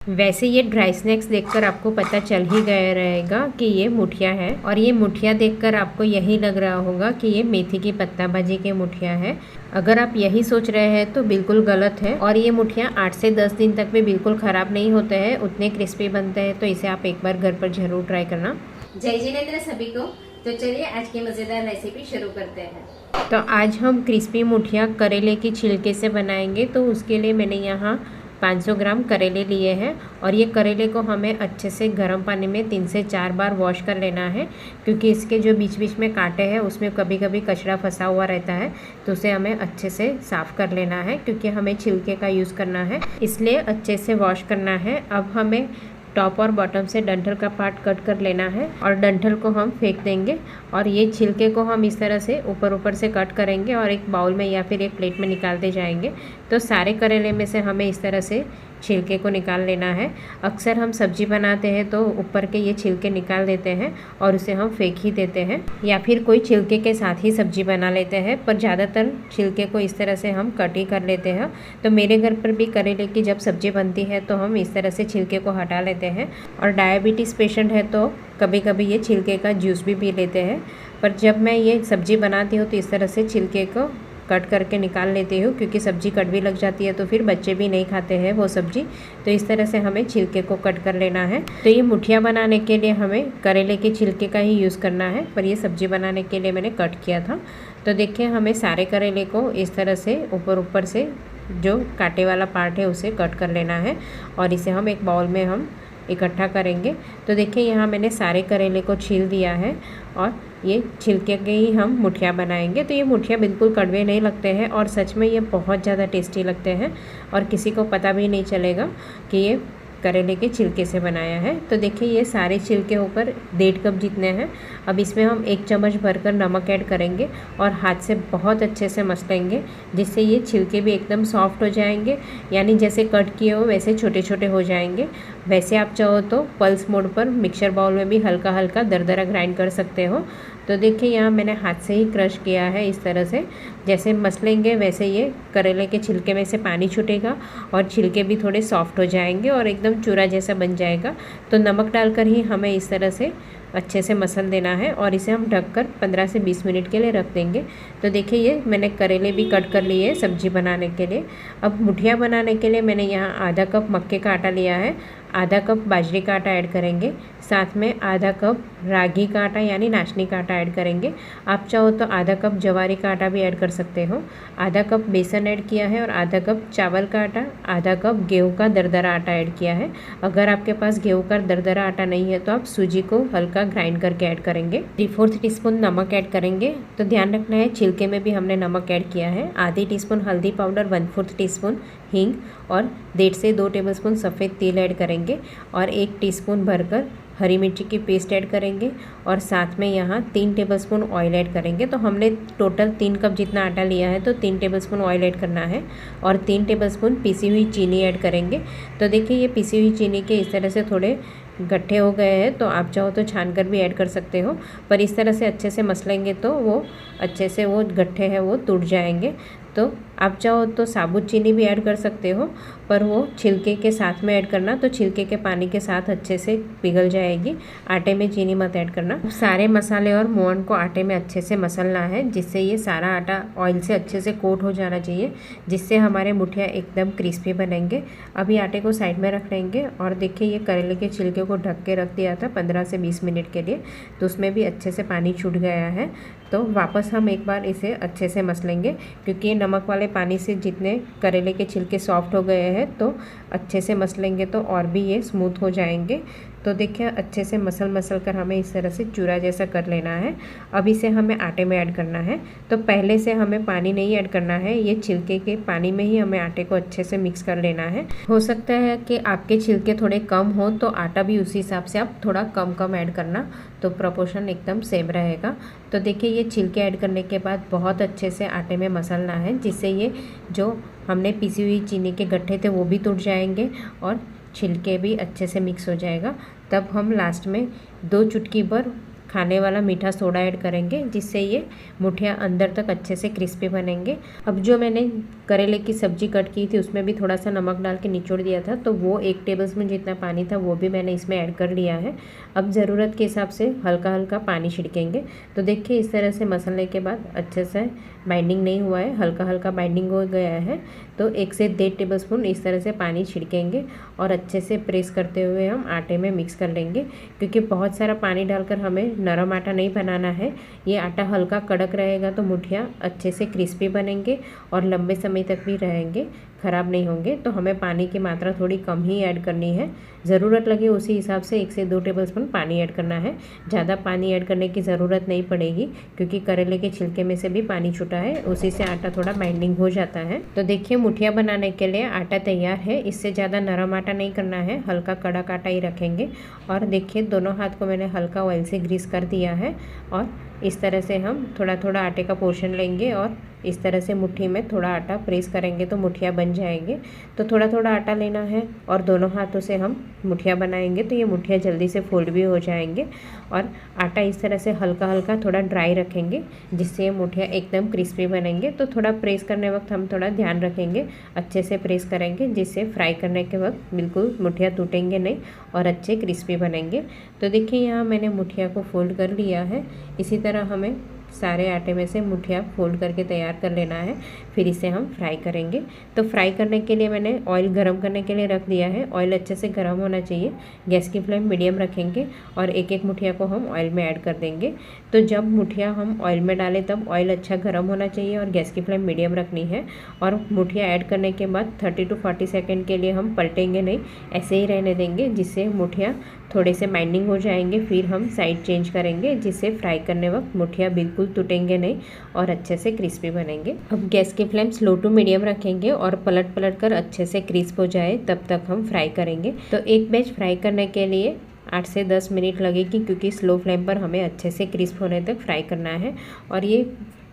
वैसे ये dry snacks देखकर आपको पता चल ही गया रहेगा कि ये मुठिया है, और ये मुठिया देखकर आपको यही लग रहा होगा कि ये मेथी की पत्ता भाजी के मुठिया है। अगर आप यही सोच रहे हैं तो बिल्कुल गलत है। और ये मुठिया 8 से 10 दिन तक भी बिल्कुल ख़राब नहीं होते हैं, उतने क्रिस्पी बनते हैं। तो इसे आप एक बार घर पर ज़रूर ट्राई करना। जय जिनेंद्र सभी को। तो चलिए आज की मज़ेदार रेसिपी शुरू करते हैं। तो आज हम क्रिस्पी मुठिया करेले की छिलके से बनाएंगे। तो उसके लिए मैंने यहाँ 500 ग्राम करेले लिए हैं, और ये करेले को हमें अच्छे से गर्म पानी में 3 से 4 बार वॉश कर लेना है, क्योंकि इसके जो बीच बीच में कांटे हैं उसमें कभी कभी कचरा फंसा हुआ रहता है। तो उसे हमें अच्छे से साफ़ कर लेना है, क्योंकि हमें छिलके का यूज़ करना है, इसलिए अच्छे से वॉश करना है। अब हमें टॉप और बॉटम से डंठल का पार्ट कट कर लेना है, और डंठल को हम फेंक देंगे, और ये छिलके को हम इस तरह से ऊपर ऊपर से कट करेंगे और एक बाउल में या फिर एक प्लेट में निकालते जाएंगे। तो सारे करेले में से हमें इस तरह से छिलके को निकाल लेना है। अक्सर हम सब्जी बनाते हैं तो ऊपर के ये छिलके निकाल देते हैं और उसे हम फेंक ही देते हैं, या फिर कोई छिलके के साथ ही सब्जी बना लेते हैं, पर ज़्यादातर छिलके को इस तरह से हम कट ही कर लेते हैं। तो मेरे घर पर भी करेले की जब सब्जी बनती है तो हम इस तरह से छिलके को हटा लेते हैं। और डायबिटीज़ पेशेंट है तो कभी कभी ये छिलके का जूस भी पी लेते हैं, पर जब मैं ये सब्जी बनाती हूँ तो इस तरह से छिलके को कट करके निकाल लेती हूँ, क्योंकि सब्जी कट भी लग जाती है तो फिर बच्चे भी नहीं खाते हैं वो सब्जी। तो इस तरह से हमें छिलके को कट कर लेना है। तो ये मुठिया बनाने के लिए हमें करेले के छिलके का ही यूज़ करना है, पर ये सब्जी बनाने के लिए मैंने कट किया था। तो देखिए हमें सारे करेले को इस तरह से ऊपर ऊपर से जो कांटे वाला पार्ट है उसे कट कर लेना है, और इसे हम एक बाउल में हम इकट्ठा करेंगे। तो देखिए यहाँ मैंने सारे करेले को छील दिया है, और ये छिलके के ही हम मुठिया बनाएंगे। तो ये मुठिया बिल्कुल कड़वे नहीं लगते हैं, और सच में ये बहुत ज़्यादा टेस्टी लगते हैं, और किसी को पता भी नहीं चलेगा कि ये करेले के छिलके से बनाया है। तो देखिए ये सारे छिलके ऊपर 1.5 कप जितने हैं। अब इसमें हम 1 चम्मच भरकर नमक ऐड करेंगे और हाथ से बहुत अच्छे से मसलेंगे, जिससे ये छिलके भी एकदम सॉफ्ट हो जाएंगे, यानी जैसे कट किए हो वैसे छोटे छोटे हो जाएंगे। वैसे आप चाहो तो पल्स मोड पर मिक्सर बाउल में भी हल्का हल्का दरदरा ग्राइंड कर सकते हो। तो देखिए यहाँ मैंने हाथ से ही क्रश किया है इस तरह से। जैसे मसलेंगे वैसे ये करेले के छिलके में से पानी छूटेगा, और छिलके भी थोड़े सॉफ्ट हो जाएंगे और एकदम चूरा जैसा बन जाएगा। तो नमक डालकर ही हमें इस तरह से अच्छे से मसल देना है, और इसे हम ढककर 15 से 20 मिनट के लिए रख देंगे। तो देखिए ये मैंने करेले भी कट कर लिए सब्जी बनाने के लिए। अब मुठिया बनाने के लिए मैंने यहाँ आधा कप मक्के का आटा लिया है, आधा कप बाजरे का आटा ऐड करेंगे, साथ में आधा कप रागी का आटा यानी नाचनी का आटा ऐड करेंगे। आप चाहो तो आधा कप जवारी का आटा भी ऐड कर सकते हो। आधा कप बेसन ऐड किया है, और आधा कप चावल का आटा, आधा कप गेहूं का दरदरा आटा ऐड किया है। अगर आपके पास गेहूं का दरदरा आटा नहीं है तो आप सूजी को हल्का ग्राइंड करके ऐड करेंगे। 3/4 टीस्पून नमक ऐड करेंगे। तो ध्यान रखना है छिलके में भी हमने नमक ऐड किया है। आधी टीस्पून हल्दी पाउडर, 1/4 टीस्पून हींग, और 1.5 से 2 टेबलस्पून सफ़ेद तिल ऐड करेंगे, और 1 टीस्पून भरकर हरी मिर्ची की पेस्ट ऐड करेंगे, और साथ में यहाँ 3 टेबलस्पून ऑयल ऐड करेंगे। तो हमने टोटल 3 कप जितना आटा लिया है तो 3 टेबलस्पून ऑयल ऐड करना है, और 3 टेबलस्पून पिसी हुई चीनी ऐड करेंगे। तो देखिए ये पिसी हुई चीनी के इस तरह से थोड़े गट्ठे हो गए हैं, तो आप चाहो तो छान कर भी ऐड कर सकते हो, पर इस तरह से अच्छे से मसलेंगे तो वो अच्छे से वो गट्ठे हैं वो टूट जाएंगे। तो आप चाहो तो साबुत चीनी भी ऐड कर सकते हो, पर वो छिलके के साथ में ऐड करना, तो छिलके के पानी के साथ अच्छे से पिघल जाएगी। आटे में चीनी मत ऐड करना। सारे मसाले और मोहन को आटे में अच्छे से मसलना है, जिससे ये सारा आटा ऑयल से अच्छे से कोट हो जाना चाहिए, जिससे हमारे मुठिया एकदम क्रिस्पी बनेंगे। अभी आटे को साइड में रख लेंगे, और देखिए ये करेले के छिलके को ढक के रख दिया था 15 से 20 मिनट के लिए, तो उसमें भी अच्छे से पानी छूट गया है। तो वापस हम एक बार इसे अच्छे से मसलेंगे, क्योंकि ये नमक वाले पानी से जितने करेले के छिलके सॉफ्ट हो गए हैं, तो अच्छे से मसलेंगे तो और भी ये स्मूथ हो जाएंगे। तो देखिए अच्छे से मसल कर हमें इस तरह से चूरा जैसा कर लेना है। अब इसे हमें आटे में ऐड करना है। तो पहले से हमें पानी नहीं ऐड करना है, ये छिलके के पानी में ही हमें आटे को अच्छे से मिक्स कर लेना है। हो सकता है कि आपके छिलके थोड़े कम हो तो आटा भी उसी हिसाब से आप थोड़ा कम ऐड करना, तो प्रोपोर्शन एकदम सेम रहेगा। तो देखिए ये छिलके ऐड करने के बाद बहुत अच्छे से आटे में मसलना है, जिससे ये जो हमने पिसी हुई चीनी के गट्ठे थे वो भी टूट जाएंगे, और छिलके भी अच्छे से मिक्स हो जाएगा। तब हम लास्ट में 2 चुटकी भर खाने वाला मीठा सोडा ऐड करेंगे, जिससे ये मुठिया अंदर तक अच्छे से क्रिस्पी बनेंगे। अब जो मैंने करेले की सब्ज़ी कट की थी उसमें भी थोड़ा सा नमक डाल के निचोड़ दिया था, तो वो 1 टेबलस्पून जितना पानी था वो भी मैंने इसमें ऐड कर लिया है। अब ज़रूरत के हिसाब से हल्का हल्का पानी छिड़केंगे। तो देखिए इस तरह से मसलने के बाद अच्छे से बाइंडिंग नहीं हुआ है, हल्का हल्का बाइंडिंग हो गया है, तो 1 से 1.5 टेबलस्पून इस तरह से पानी छिड़केंगे और अच्छे से प्रेस करते हुए हम आटे में मिक्स कर लेंगे। क्योंकि बहुत सारा पानी डालकर हमें नरम आटा नहीं बनाना है, ये आटा हल्का कड़क रहेगा तो मुठिया अच्छे से क्रिस्पी बनेंगे और लंबे समय तक भी रहेंगे, ख़राब नहीं होंगे। तो हमें पानी की मात्रा थोड़ी कम ही ऐड करनी है, ज़रूरत लगे उसी हिसाब से 1 से 2 टेबलस्पून पानी ऐड करना है। ज़्यादा पानी ऐड करने की ज़रूरत नहीं पड़ेगी, क्योंकि करेले के छिलके में से भी पानी छूटा है, उसी से आटा थोड़ा बाइंडिंग हो जाता है। तो देखिए मुठिया बनाने के लिए आटा तैयार है। इससे ज़्यादा नरम आटा नहीं करना है, हल्का कड़क आटा ही रखेंगे। और देखिए दोनों हाथ को मैंने हल्का ऑयल से ग्रीस कर दिया है और इस तरह से हम थोड़ा थोड़ा आटे का पोर्शन लेंगे और इस तरह से मुट्ठी में थोड़ा आटा प्रेस करेंगे तो मुठिया बन जाएंगे। तो थोड़ा थोड़ा आटा लेना है और दोनों हाथों से हम मुठिया बनाएंगे तो ये मुठिया जल्दी से फोल्ड भी हो जाएंगे। और आटा इस तरह से हल्का हल्का थोड़ा ड्राई रखेंगे, जिससे ये मुठिया एकदम क्रिस्पी बनेंगे। तो थोड़ा प्रेस करने वक्त हम थोड़ा ध्यान रखेंगे, अच्छे से प्रेस करेंगे, जिससे फ्राई करने के वक्त बिल्कुल मुठिया टूटेंगे नहीं और अच्छे क्रिस्पी बनेंगे। तो देखिए यहाँ मैंने मुठिया को फोल्ड कर लिया है। इसी तरह हमें सारे आटे में से मुठिया फोल्ड करके तैयार कर लेना है, फिर इसे हम फ्राई करेंगे। तो फ्राई करने के लिए मैंने ऑयल गरम करने के लिए रख दिया है। ऑयल अच्छे से गरम होना चाहिए, गैस की फ्लेम मीडियम रखेंगे और एक एक मुठिया को हम ऑयल में ऐड कर देंगे। तो जब मुठिया हम ऑयल में डालें तब ऑयल अच्छा गर्म होना चाहिए और गैस की फ्लेम मीडियम रखनी है। और मुठिया ऐड करने के बाद 30 to 40 सेकेंड के लिए हम पलटेंगे नहीं, ऐसे ही रहने देंगे, जिससे मुठिया थोड़े से बाइंडिंग हो जाएंगे। फिर हम साइड चेंज करेंगे, जिससे फ्राई करने वक्त मुठिया बिल्कुल टूटेंगे नहीं और अच्छे से क्रिस्पी बनेंगे। अब गैस की फ्लेम स्लो टू मीडियम रखेंगे और पलट पलट कर अच्छे से क्रिस्प हो जाए तब तक हम फ्राई करेंगे। तो एक बैच फ्राई करने के लिए 8 से 10 मिनट लगेगी, क्योंकि स्लो फ्लेम पर हमें अच्छे से क्रिस्प होने तक फ्राई करना है। और ये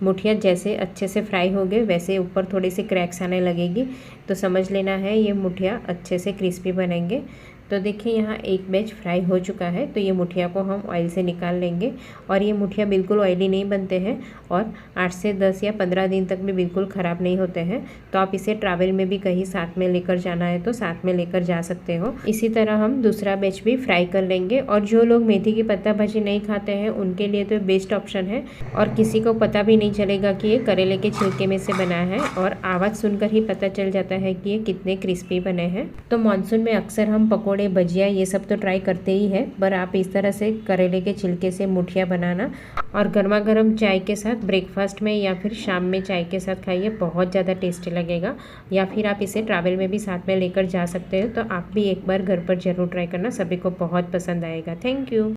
मुठिया जैसे अच्छे से फ्राई हो गए वैसे ऊपर थोड़ी सी क्रैक्स आने लगेगी, तो समझ लेना है ये मुठिया अच्छे से क्रिस्पी बनेंगे। तो देखिए यहाँ एक बैच फ्राई हो चुका है, तो ये मुठिया को हम ऑयल से निकाल लेंगे। और ये मुठिया बिल्कुल ऑयली नहीं बनते हैं और 8 से 10 या 15 दिन तक भी बिल्कुल ख़राब नहीं होते हैं। तो आप इसे ट्रैवल में भी कहीं साथ में लेकर जाना है तो साथ में लेकर जा सकते हो। इसी तरह हम दूसरा बैच भी फ्राई कर लेंगे। और जो लोग मेथी की पत्ता भाजी नहीं खाते हैं उनके लिए तो बेस्ट ऑप्शन है, और किसी को पता भी नहीं चलेगा कि ये करेले के छिलके में से बना है, और आवाज़ सुनकर ही पता चल जाता है कि ये कितने क्रिस्पी बने हैं। तो मानसून में अक्सर हम पकौड़े, भजिया ये सब तो ट्राई करते ही है, पर आप इस तरह से करेले के छिलके से मुठिया बनाना और गर्मा गर्म चाय के साथ ब्रेकफास्ट में या फिर शाम में चाय के साथ खाइए, बहुत ज़्यादा टेस्टी लगेगा। या फिर आप इसे ट्रैवल में भी साथ में लेकर जा सकते हो। तो आप भी एक बार घर पर ज़रूर ट्राई करना, सभी को बहुत पसंद आएगा। Thank you.